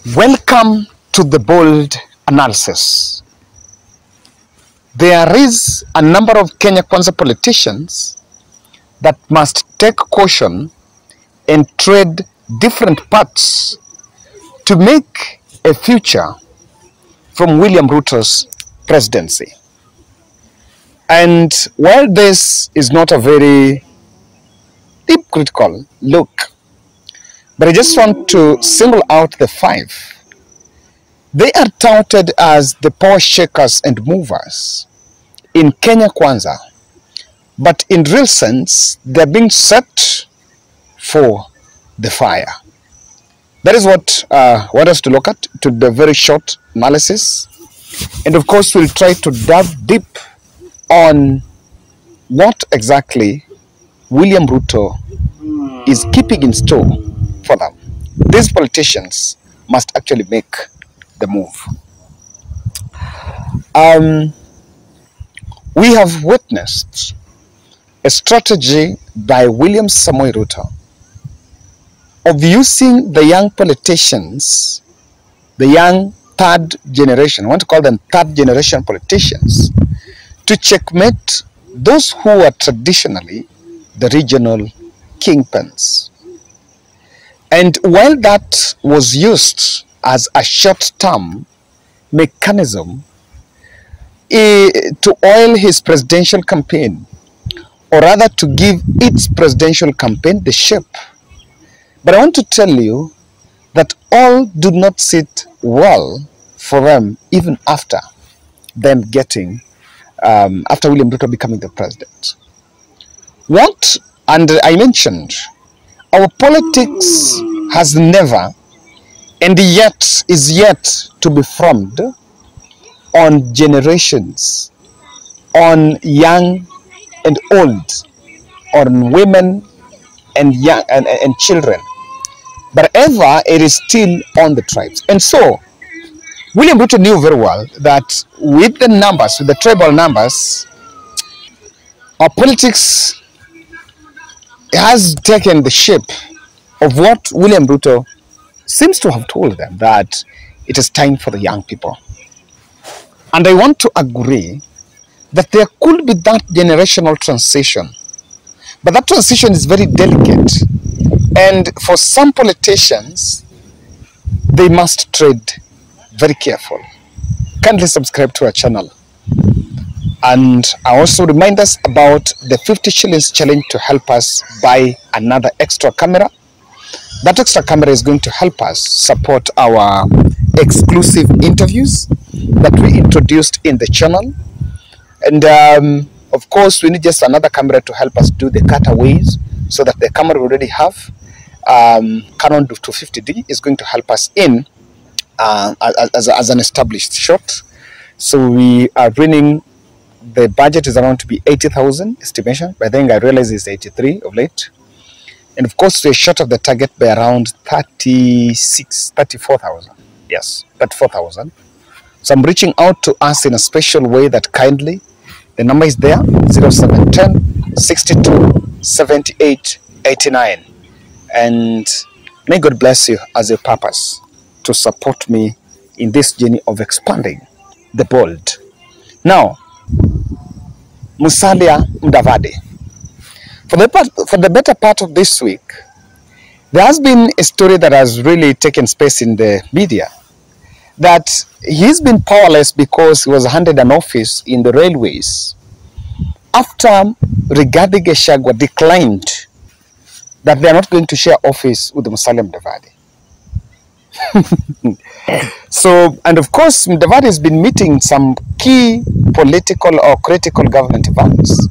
Welcome to the bold analysis. There is a number of Kenya Kwanza politicians that must take caution and tread different paths to make a future from William Ruto's presidency. And while this is not a very deep critical look, but I just want to single out the five. They are touted as the power shakers and movers in Kenya Kwanza, but in real sense, they're being set for the fire. That is what I want us to look at, to the very short analysis. And of course, we'll try to dive deep on what exactly William Ruto is keeping in store for them. These politicians must actually make the move. We have witnessed a strategy by William Samoei Ruto of using the young politicians, the young third generation, I want to call them third generation politicians, to checkmate those who are traditionally the regional kingpins. And while that was used as a short-term mechanism to oil his presidential campaign, or rather to give its presidential campaign the shape, but I want to tell you that all do not sit well for them even after them getting, after William Ruto becoming the president. And I mentioned, our politics has never and yet is yet to be formed on generations, on young and old, on women and young and children, but ever it is still on the tribes. And so William Ruto knew very well that with the numbers, with the tribal numbers, our politics has taken the shape of what William Ruto seems to have told them, that it is time for the young people. And I want to agree that there could be that generational transition, but that transition is very delicate. And for some politicians, they must tread very careful. Kindly subscribe to our channel. And I also remind us about the 50 shillings challenge to help us buy another extra camera. That extra camera is going to help us support our exclusive interviews that we introduced in the channel. And of course, we need just another camera to help us do the cutaways, so that the camera we already have, Canon 250D, is going to help us in as an established shot. So we are running. The budget is around to be 80,000 estimation, but I think I realize it's 83 of late. And of course, we're short of the target by around 34,000. Yes, 34,000. So I'm reaching out to us in a special way that kindly, the number is there, 0710 62 78 89. And may God bless you as your purpose to support me in this journey of expanding the bold. Now, Musalia Mudavadi. For the better part of this week, there has been a story that has really taken space in the media, that he's been powerless because he was handed an office in the railways after Rigathi Gachagua declined that they are not going to share office with Musalia Mudavadi. So, and of course, Mudavadi has been meeting some key political or critical government events.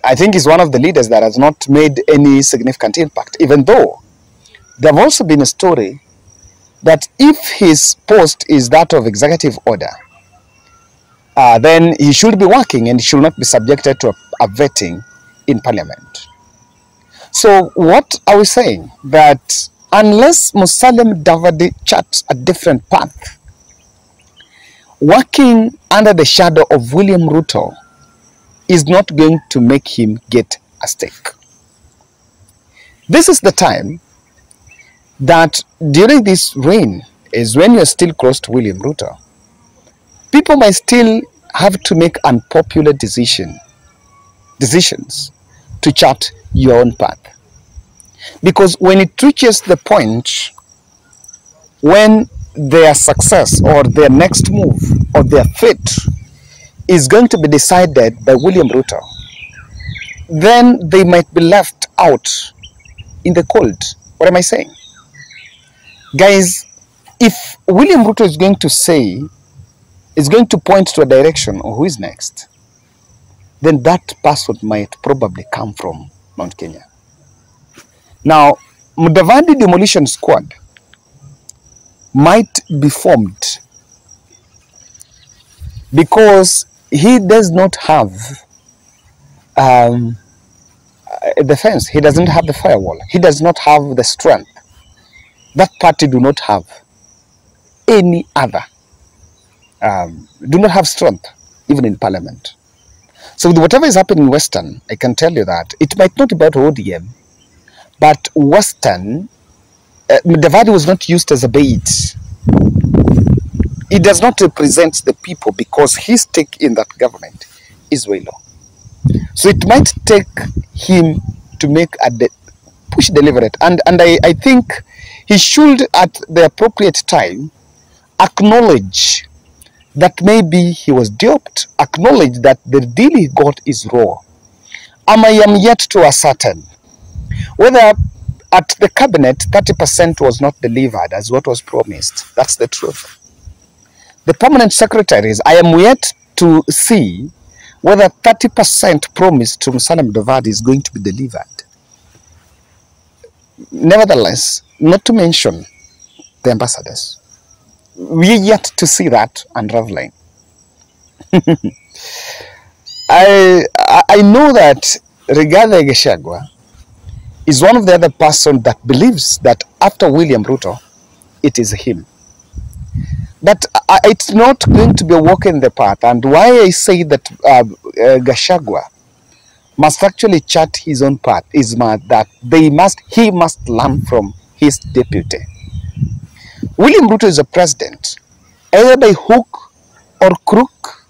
I think he's one of the leaders that has not made any significant impact, even though there have also been a story that if his post is that of executive order, then he should be working and should not be subjected to a vetting in parliament. So what are we saying? That unless Musalia Mudavadi charts a different path, working under the shadow of William Ruto is not going to make him get a stake. This is the time that during this reign is when you're still close to William Ruto, people might still have to make unpopular decisions to chart your own path. Because when it reaches the point when their success or their next move or their fate is going to be decided by William Ruto, then they might be left out in the cold. What am I saying? Guys, if William Ruto is going to point to a direction of who is next, then that person might probably come from Mount Kenya. Now, Mudavadi Demolition Squad might be formed because he does not have the fence. He doesn't have the firewall. He does not have the strength. That party do not have any other, do not have strength even in parliament. So with whatever is happening in Western, I can tell you that it might not be about ODM, but Western, Mudavadi was not used as a bait. He does not represent the people because his stake in that government is way low. So it might take him to make a push deliberate. And I think he should, at the appropriate time, acknowledge that maybe he was duped, acknowledge that the deal he got is raw. I am yet to ascertain whether at the cabinet 30% was not delivered as what was promised. That's the truth. The permanent secretaries, I am yet to see whether 30% promised to Musalia Mudavadi is going to be delivered. Nevertheless, not to mention the ambassadors, we are yet to see that unraveling. I know that Rigathi Gachagua is one of the other person that believes that after William Ruto, it is him. But it's not going to be a walk in the path. And why I say that Gachagua must actually chart his own path is that he must learn from his deputy. William Ruto is a president, either by hook or crook,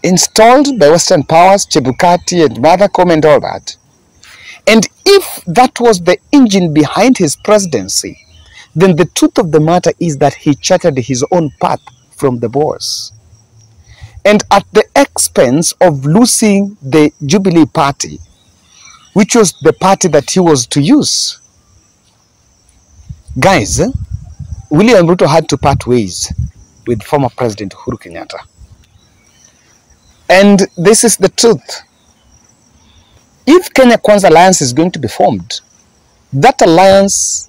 installed by Western powers, Chebukati and Mothercom and all that. And if that was the engine behind his presidency, then the truth of the matter is that he charted his own path from the boss. And at the expense of losing the Jubilee Party, which was the party that he was to use. Guys, William Ruto had to part ways with former President Uhuru Kenyatta. And this is the truth. If Kenya Kwanza Alliance is going to be formed, that alliance,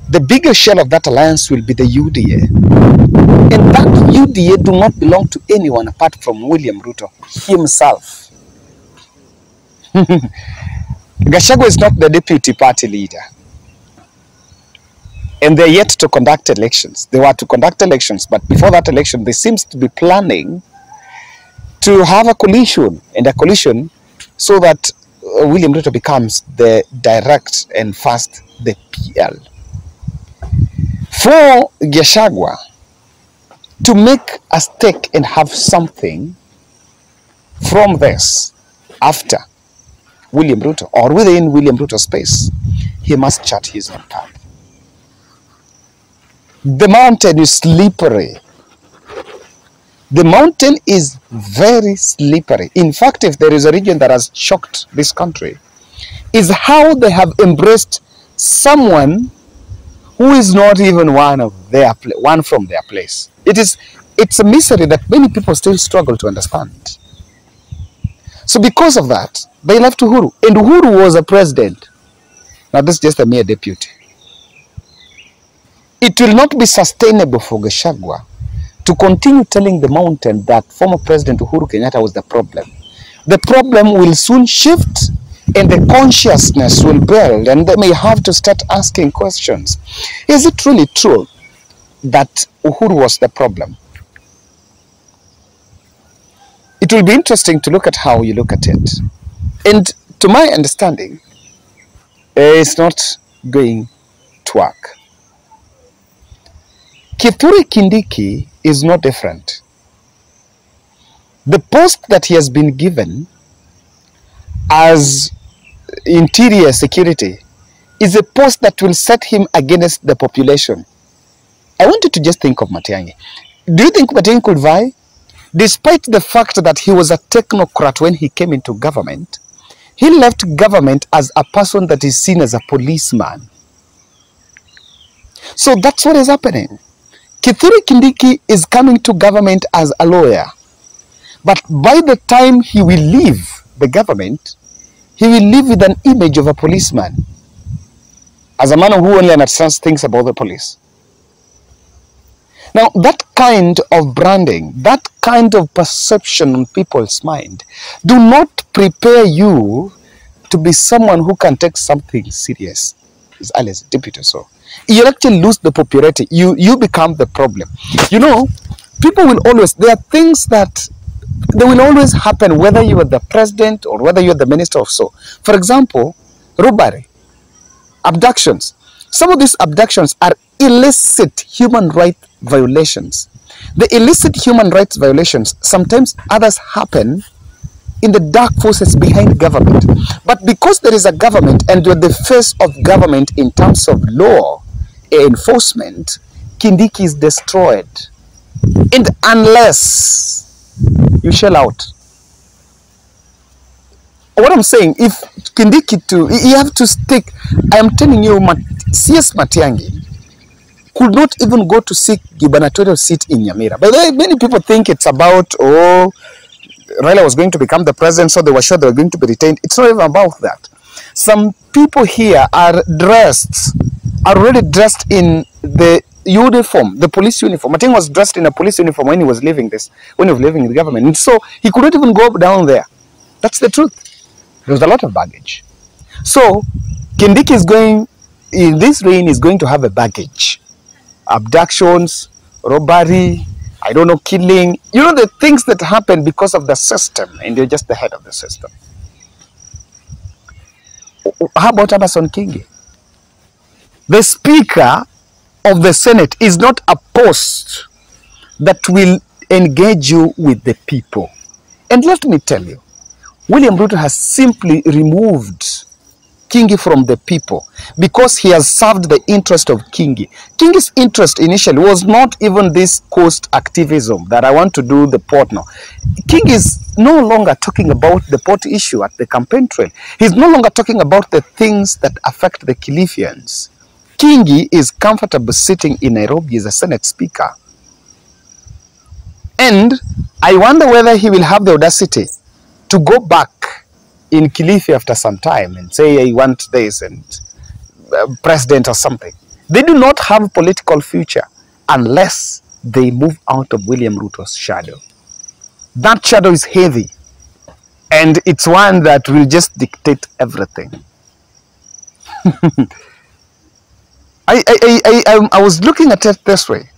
the bigger shell of that alliance will be the UDA. And that UDA do not belong to anyone apart from William Ruto himself. Gachagua is not the deputy party leader. And they're yet to conduct elections. They were to conduct elections, but before that election, they seem to be planning to have a coalition, so that William Ruto becomes the direct and first the PL. For Gachagua to make a stake and have something from this after William Ruto or within William Ruto's space, he must chart his own path. The mountain is slippery. The mountain is very slippery. In fact, if there is a region that has shocked this country, is how they have embraced someone who is not even one from their place. It's a misery that many people still struggle to understand. So because of that, they left Uhuru. And Uhuru was a president. Now this is just a mere deputy. It will not be sustainable for Gachagua to continue telling the mountain that former President Uhuru Kenyatta was the problem. The problem will soon shift and the consciousness will build, and they may have to start asking questions. Is it really true that Uhuru was the problem? It will be interesting to look at how you look at it. And to my understanding, it's not going network. Kithure Kindiki is no different. The post that he has been given as interior security is a post that will set him against the population. I want you to just think of Matiang'i. Do you think Matiang'i could vie? Despite the fact that he was a technocrat when he came into government, he left government as a person that is seen as a policeman. So that's what is happening. Kithure Kindiki is coming to government as a lawyer. But by the time he will leave the government, he will live with an image of a policeman, as a man who only understands things about the police. Now, that kind of branding, that kind of perception on people's mind, do not prepare you to be someone who can take something serious as early as a deputy. So you actually lose the popularity. You become the problem. You know, people will always, there are things that they will always happen whether you are the president or whether you are the minister of so. For example, robbery, abductions. Some of these abductions are illicit human rights violations. The illicit human rights violations, sometimes others happen in the dark forces behind government. But because there is a government and you're the face of government in terms of law enforcement, Kindiki is destroyed. And unless you shell out. What I'm saying, if Kindiki you have to stick. I am telling you, CS Matiang'i could not even go to seek gubernatorial seat in Nyamira. But many people think it's about, oh, Raila was going to become the president, so they were sure they were going to be retained. It's not even about that. Some people here are already dressed in the uniform, the police uniform. Matiang'i was dressed in a police uniform when he was leaving the government. And so he couldn't even go down there. That's the truth. There was a lot of baggage. So Kindiki is going, in this reign, is going to have a baggage. Abductions, robbery, I don't know, killing. You know, the things that happen because of the system, and you're just the head of the system. How about Amason Kingi? The Speaker of the Senate is not a post that will engage you with the people. And let me tell you, William Ruto has simply removed Kingi from the people because he has served the interest of Kingi. Kingi's interest initially was not even this coast activism that I want to do the port now. Kingi is no longer talking about the port issue at the campaign trail. He's no longer talking about the things that affect the Kilifians. Kingi is comfortable sitting in Nairobi as a Senate Speaker. And I wonder whether he will have the audacity to go back in Kilifi after some time and say, I want this and president or something. They do not have a political future unless they move out of William Ruto's shadow. That shadow is heavy and it's one that will just dictate everything. I was looking at it this way.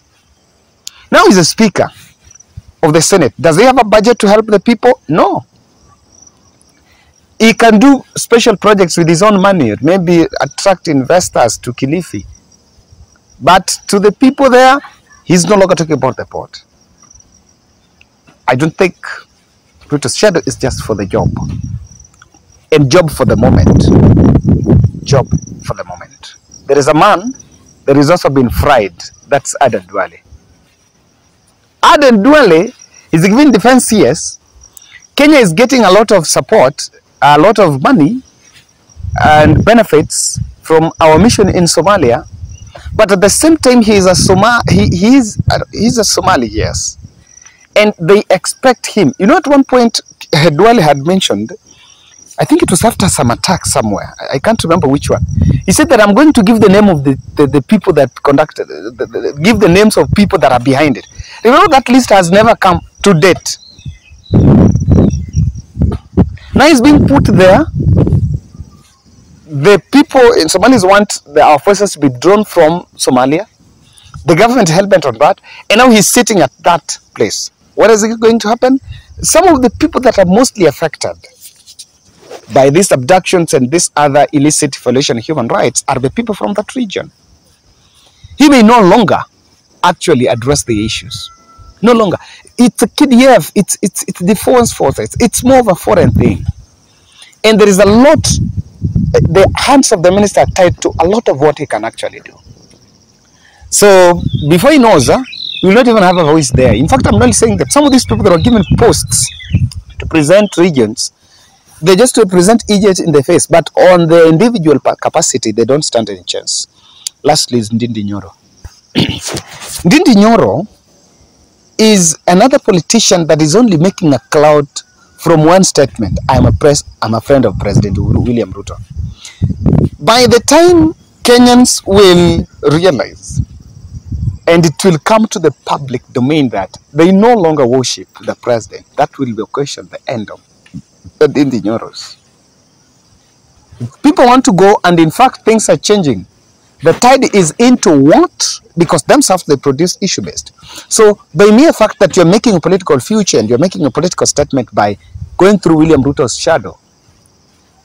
Now he's a speaker of the Senate. Does he have a budget to help the people? No. He can do special projects with his own money, maybe attract investors to Kilifi. But to the people there, he's no longer talking about the port. I don't think Ruto's shadow is just for the job. And job for the moment. Job for the moment. There is a man that is also been fried. That's Duale. Duale is giving defense CS. Kenya is getting a lot of support, a lot of money and benefits from our mission in Somalia. But at the same time, he's a Somali, yes. And they expect him. You know, at one point, Duale had mentioned, I think it was after some attack somewhere. I can't remember which one. He said that I'm going to give the name of the people that conducted, give the names of people that are behind it. Remember, that list has never come to date. Now it's being put there. The people in Somalis want our forces to be drawn from Somalia. The government hell-bent on that. And now he's sitting at that place. What is going to happen? Some of the people that are mostly affected by these abductions and this other illicit violation of human rights are the people from that region. He may no longer actually address the issues. No longer. It's a KDF. It's the foreign forces. It's more of a foreign thing. And there is a lot, the hands of the minister are tied to a lot of what he can actually do. So before he knows, he will not even have a voice there. In fact, I'm not saying that some of these people that are given posts to present regions, they just represent Egypt in the face, but on the individual capacity, they don't stand any chance. Lastly is Ndindi Nyoro. Ndindi Nyoro is another politician that is only making a cloud from one statement: I'm a friend of President William Ruto. By the time Kenyans will realize, and it will come to the public domain, that they no longer worship the president, that will be a question, the end of Ndindi Nyoros. People want to go, and in fact things are changing. The tide is into what? Because themselves they produce issue-based. So by mere fact that you're making a political future and you're making a political statement by going through William Ruto's shadow,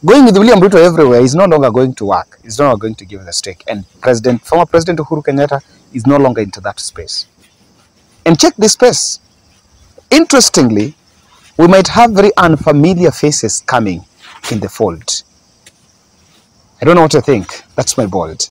going with William Ruto everywhere is no longer going to work. It's no longer going to give the stake. And former President Uhuru Kenyatta is no longer into that space. And check this space. Interestingly, we might have very unfamiliar faces coming in the fold. I don't know what you think. That's my bold.